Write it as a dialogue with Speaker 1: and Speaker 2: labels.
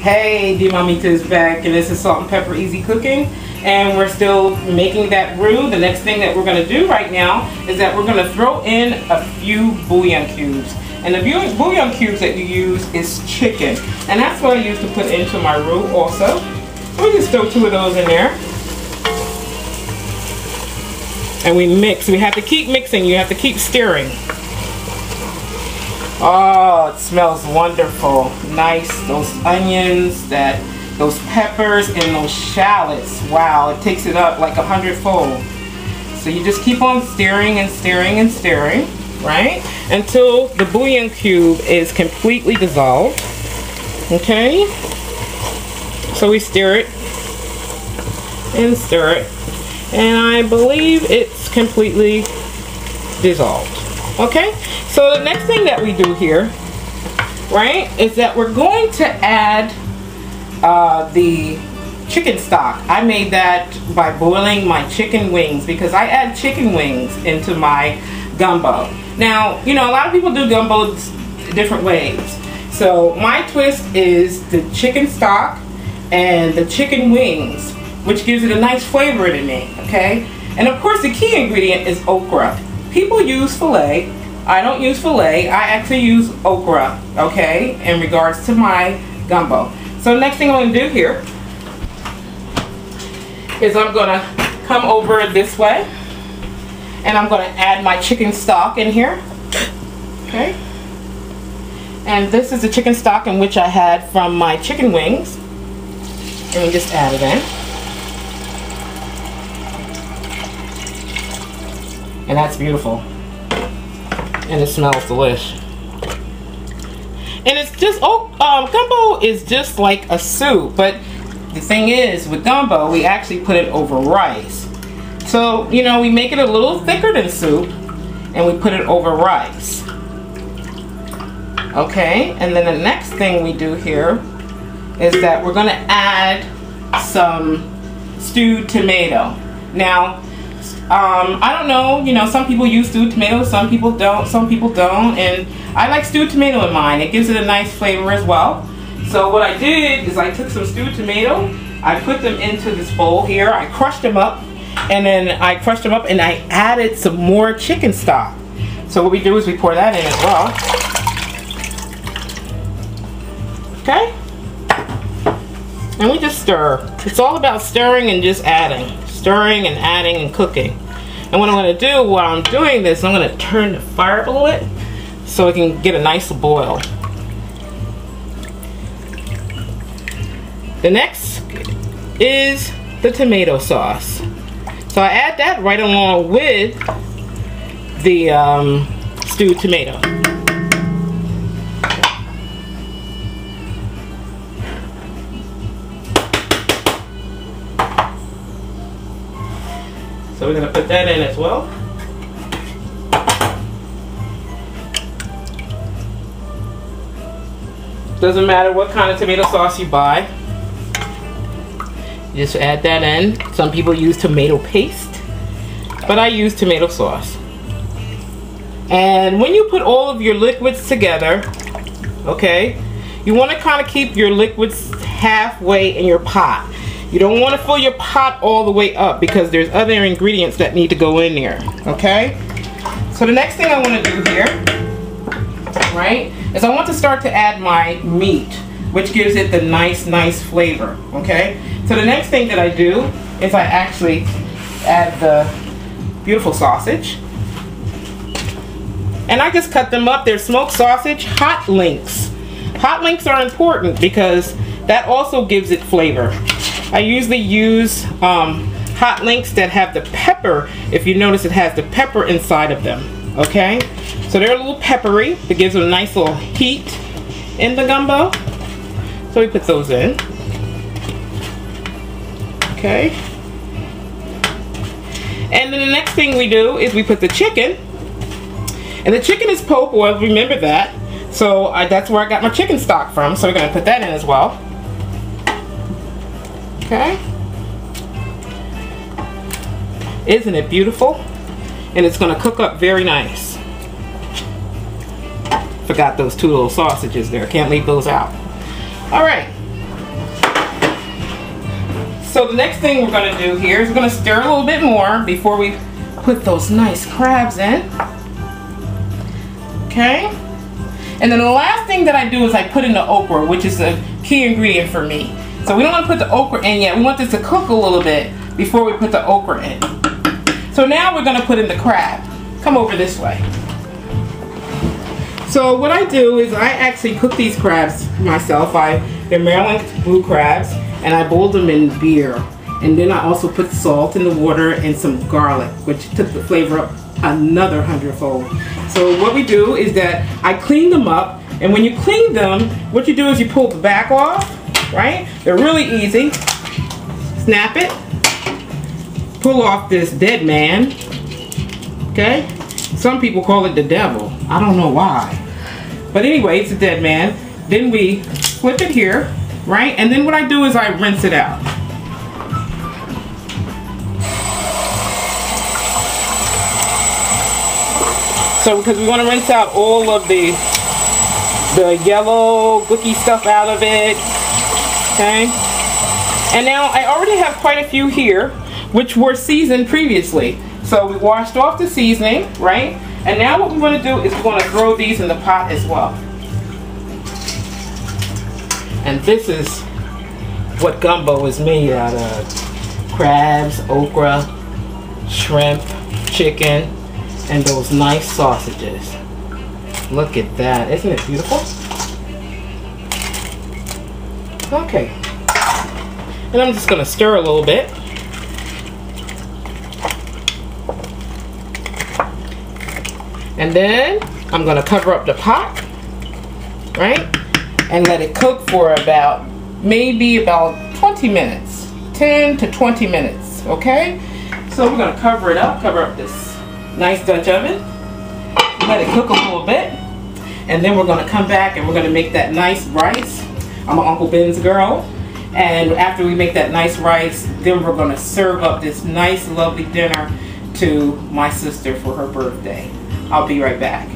Speaker 1: Hey, D Mamita's back, and this is Salt and Pepper Easy Cooking, and we're still making that roux. The next thing that we're going to do right now is that we're going to throw in a few bouillon cubes. And the bouillon cubes that you use is chicken, and that's what I use to put into my roux also. We just throw 2 of those in there. And we mix. We have to keep mixing. You have to keep stirring. Oh, it smells wonderful. Nice. Those onions, those peppers, and those shallots. Wow, it takes it up like 100-fold. So you just keep on stirring and stirring and stirring, right? Until the bouillon cube is completely dissolved. Okay? So we stir it and stir it. And I believe it's completely dissolved. Okay, so the next thing that we do here, right, is that we're going to add the chicken stock. I made that by boiling my chicken wings because I add chicken wings into my gumbo. Now, you know, a lot of people do gumbos different ways. So my twist is the chicken stock and the chicken wings, which gives it a nice flavor to me, okay? And of course the key ingredient is okra. People use filet. I don't use filet. I actually use okra, okay, in regards to my gumbo. So the next thing I'm going to do here is I'm going to come over this way and I'm going to add my chicken stock in here, okay? And this is the chicken stock in which I had from my chicken wings. And we just add it in. And that's beautiful. And it smells delish. And it's just, gumbo is just like a soup, but the thing is, with gumbo, we actually put it over rice. So, you know, we make it a little thicker than soup, and we put it over rice. Okay, and then the next thing we do here is that we're gonna add some stewed tomato. Now, I don't know, you know, some people use stewed tomatoes, some people don't, and I like stewed tomato in mine. It gives it a nice flavor as well. So what I did is I took some stewed tomato, I put them into this bowl here, I crushed them up, and then I added some more chicken stock. So what we do is we pour that in as well. Okay? And we just stir. It's all about stirring and just adding. Stirring and adding and cooking. And what I'm going to do while I'm doing this, I'm going to turn the fire up a little bit so it can get a nice boil. The next is the tomato sauce. So I add that right along with the stewed tomato. So we're going to put that in as well. Doesn't matter what kind of tomato sauce you buy. You just add that in. Some people use tomato paste, but I use tomato sauce. And when you put all of your liquids together, okay, you want to kind of keep your liquids halfway in your pot. You don't want to fill your pot all the way up because there's other ingredients that need to go in there, okay? So the next thing I want to do here, right, is I want to start to add my meat, which gives it the nice flavor, okay? So the next thing that I do is I actually add the beautiful sausage. And I just cut them up. They're smoked sausage, hot links. Hot links are important because that also gives it flavor. I usually use hot links that have the pepper. If you notice, it has the pepper inside of them, okay? So they're a little peppery. It gives it a nice little heat in the gumbo. So we put those in, okay? And then the next thing we do is we put the chicken. And the chicken is poke boiled, remember that. So that's where I got my chicken stock from. So we're gonna put that in as well. Okay. Isn't it beautiful? And it's going to cook up very nice. Forgot those 2 little sausages there. Can't leave those out. Alright. So the next thing we're going to do here is we're going to stir a little bit more before we put those nice crabs in. Okay? And then the last thing that I do is I put in the okra, which is a key ingredient for me. So we don't want to put the okra in yet. We want this to cook a little bit before we put the okra in. So now we're going to put in the crab. Come over this way. So what I do is I actually cook these crabs myself. They're Maryland blue crabs, and I boiled them in beer. And then I also put salt in the water and some garlic, which took the flavor up another 100-fold. So what we do is that I clean them up, and when you clean them, what you do is you pull the back off, right? They're really easy. Snap it. Pull off this dead man. Okay? Some people call it the devil. I don't know why. But anyway, it's a dead man. Then we flip it here, right? And then what I do is I rinse it out. So because we want to rinse out all of the yellow gooky stuff out of it. Okay? And now I already have quite a few here which were seasoned previously. So we washed off the seasoning, right? And now what we want to do is we want to throw these in the pot as well. And this is what gumbo is made out of. Crabs, okra, shrimp, chicken, and those nice sausages. Look at that. Isn't it beautiful? Okay. And I'm just going to stir a little bit. And then I'm going to cover up the pot, right? And let it cook for maybe about 20 minutes. 10 to 20 minutes, okay? So we're going to cover it up, cover up this nice Dutch oven. Let it cook a little bit. And then we're going to come back and we're going to make that nice rice. I'm an Uncle Ben's girl. And after we make that nice rice, then we're going to serve up this nice, lovely dinner to my sister for her birthday. I'll be right back.